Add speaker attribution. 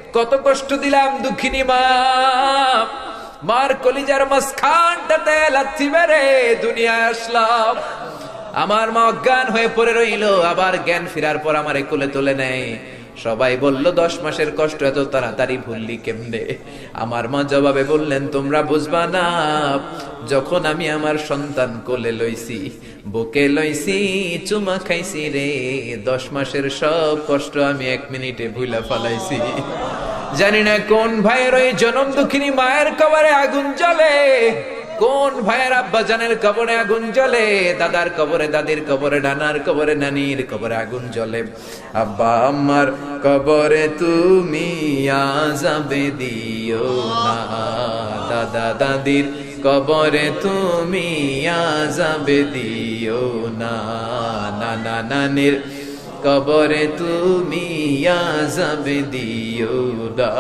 Speaker 1: কত কষ্ট দিলাম দুঃখিনী মা, মার কলিজার মাঝখানটাতে লাথি মেরে দুনিয়ায় আসলাম। আমার মা অজ্ঞান হয়ে পড়ে রইল, আবার জ্ঞান ফেরার পর আমারে কোলে তুলে নেয়। সবাই বলল 10 মাসের কষ্ট এত তাড়াতাড়ি ভুললি কেমনে? আমার মা জবাবে বললেন, তোমরা বুঝবা না, যখন আমি আমার সন্তান কোলে লইছি, বুকে লইছি, চুমা খাইছি রে, 10 মাসের সব কষ্ট আমি 1 মিনিটে ভুলা ফালাইছি। জানি না কোন ভাইয়ের ওই জনম দুঃখিনী মায়ের কবরে আগুন জ্বলে, কোন ভাইয়ের আব্বা জানের কবরে আগুন জ্বলে, দাদার কবরে, দাদির কবরে, নানার কবরে, নানির কবরে আগুন জ্বলে। আব্বা আম্মার কবরে তুমি আযাবে দিও না, দাদা দাদির কবরে তুমি আযাবে দিও না, নানা নানির কবরে তুমি আযাবে দিও না।